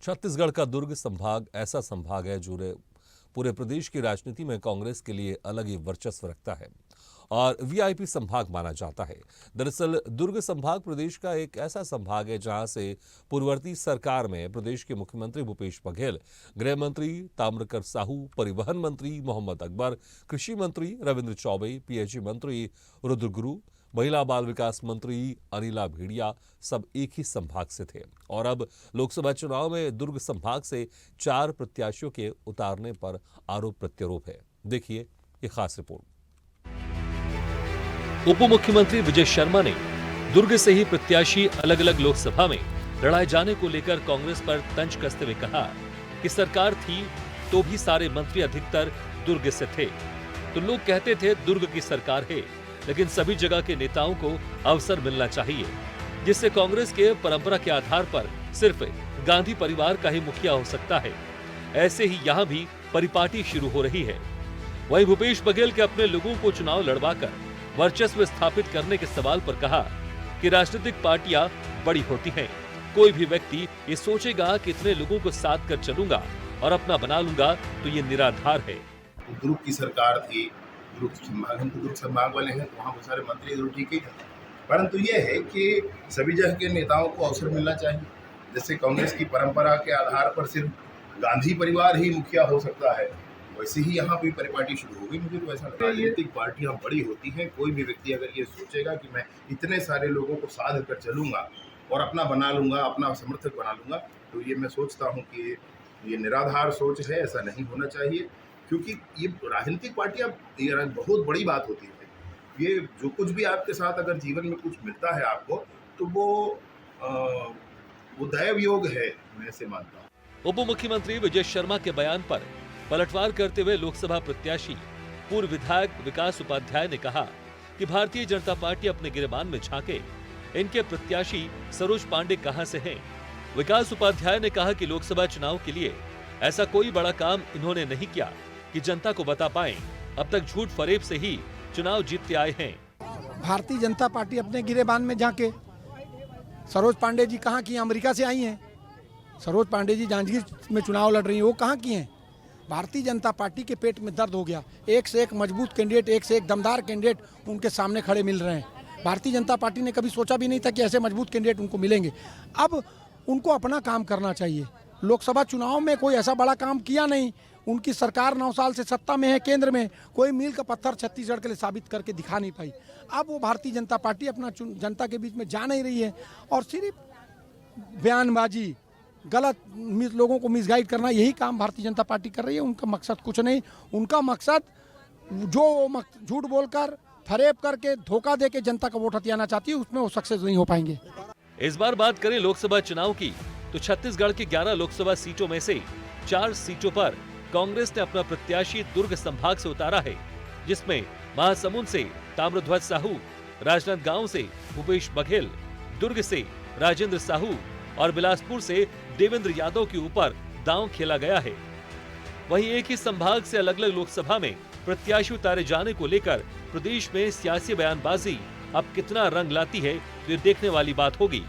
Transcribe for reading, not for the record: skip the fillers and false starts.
छत्तीसगढ़ का दुर्ग संभाग ऐसा संभाग है जो पूरे प्रदेश की राजनीति में कांग्रेस के लिए अलग ही वर्चस्व रखता है और वीआईपी संभाग माना जाता है। दरअसल दुर्ग संभाग प्रदेश का एक ऐसा संभाग है जहां से पूर्ववर्ती सरकार में प्रदेश के मुख्यमंत्री भूपेश बघेल, गृह मंत्री ताम्रकर साहू, परिवहन मंत्री मोहम्मद अकबर, कृषि मंत्री रविंद्र चौबे, पीएचई मंत्री रुद्र गुरु, महिला बाल विकास मंत्री अनिला भेड़िया सब एक ही संभाग से थे और अब लोकसभा चुनाव में दुर्ग संभाग से 4 प्रत्याशियों के उतारने पर आरोप प्रत्यारोप है। देखिए ये खास रिपोर्ट। उप मुख्यमंत्री विजय शर्मा ने दुर्ग से ही प्रत्याशी अलग अलग लोकसभा में लड़ाए जाने को लेकर कांग्रेस पर तंज कसते हुए कहा कि सरकार थी तो भी सारे मंत्री अधिकतर दुर्ग से थे, तो लोग कहते थे दुर्ग की सरकार है, लेकिन सभी जगह के नेताओं को अवसर मिलना चाहिए, जिससे कांग्रेस के परंपरा के आधार पर सिर्फ गांधी परिवार का ही मुखिया हो सकता है। ऐसे ही यहाँ भी परिपाटी शुरू हो रही है। वहीं भूपेश बघेल के अपने लोगों को चुनाव लड़वाकर वर्चस्व स्थापित करने के सवाल पर कहा कि राजनीतिक पार्टियां बड़ी होती हैं, कोई भी व्यक्ति ये सोचेगा कि इतने लोगों को साथ कर चलूंगा और अपना बना लूंगा तो ये निराधार है। दुर्ग की सरकार थी, दुर्ग संभाग, हम तो दुर्ग संभाग वाले हैं, तो वहाँ बहुत सारे मंत्री तो ठीक ही थे, परंतु ये है कि सभी जगह के नेताओं को अवसर मिलना चाहिए। जैसे कांग्रेस की परंपरा के आधार पर सिर्फ गांधी परिवार ही मुखिया हो सकता है, वैसे ही यहाँ भी परिपाटी शुरू हो गई। मुझे तो ऐसा लगता है राजनीतिक पार्टियाँ बड़ी होती हैं, कोई भी व्यक्ति अगर ये सोचेगा कि मैं इतने सारे लोगों को साध कर चलूँगा और अपना बना लूँगा, अपना समर्थक बना लूँगा, तो ये मैं सोचता हूँ कि ये निराधार सोच है, ऐसा नहीं होना चाहिए। क्योंकि ये राजनीतिक पार्टियाँ ये बहुत बड़ी बात होती है। ये जो कुछ भी आपके साथ अगर जीवन में कुछ मिलता है आपको, तो वो दैव योग है, मैं ऐसे मानता हूँ। उप मुख्यमंत्री विजय शर्मा के बयान पर पलटवार करते हुए लोकसभा प्रत्याशी पूर्व विधायक विकास उपाध्याय ने कहा कि भारतीय जनता पार्टी अपने गिरेबान में झांके, इनके प्रत्याशी सरोज पांडे कहां से हैं। विकास उपाध्याय ने कहा कि लोकसभा चुनाव के लिए ऐसा कोई बड़ा काम इन्होंने नहीं किया कि जनता को बता पाएं। अब तक झूठ फरेब से ही चुनाव जीतते आए हैं। भारतीय जनता पार्टी अपने गिरेबान में झांके। सरोज पांडे जी कहाँ की, अमेरिका से आई हैं। सरोज पांडे जी जांजगीर में चुनाव लड़ रही हैं, वो कहाँ की हैं। भारतीय जनता पार्टी के पेट में दर्द हो गया, एक से एक मजबूत कैंडिडेट, एक से एक दमदार कैंडिडेट उनके सामने खड़े मिल रहे हैं। भारतीय जनता पार्टी ने कभी सोचा भी नहीं था कि ऐसे मजबूत कैंडिडेट उनको मिलेंगे। अब उनको अपना काम करना चाहिए। लोकसभा चुनाव में कोई ऐसा बड़ा काम किया नहीं। उनकी सरकार 9 साल से सत्ता में है, केंद्र में कोई मील का पत्थर छत्तीसगढ़ के लिए साबित करके दिखा नहीं पाई। अब वो भारतीय जनता पार्टी अपना जनता के बीच में जा नहीं रही है और सिर्फ बयानबाजी, गलत लोगों को मिसगाइड करना, यही काम भारतीय जनता पार्टी कर रही है। उनका मकसद कुछ नहीं, उनका मकसद जो झूठ बोलकर, फरेब करके, धोखा देके जनता का वोट हथियाना चाहती है, उसमें वो सक्सेस नहीं हो पाएंगे। इस बार बात करें लोकसभा चुनाव की तो छत्तीसगढ़ की 11 लोकसभा सीटों में से 4 सीटों पर कांग्रेस ने अपना प्रत्याशी दुर्ग संभाग से उतारा है, जिसमें महासमुंद से ताम्रध्वज साहू, राजनांदगांव से भूपेश बघेल, दुर्ग से राजेंद्र साहू और बिलासपुर से देवेंद्र यादव के ऊपर दांव खेला गया है। वहीं एक ही संभाग से अलग अलग लोकसभा में प्रत्याशी उतारे जाने को लेकर प्रदेश में सियासी बयानबाजी अब कितना रंग लाती है, तो ये देखने वाली बात होगी।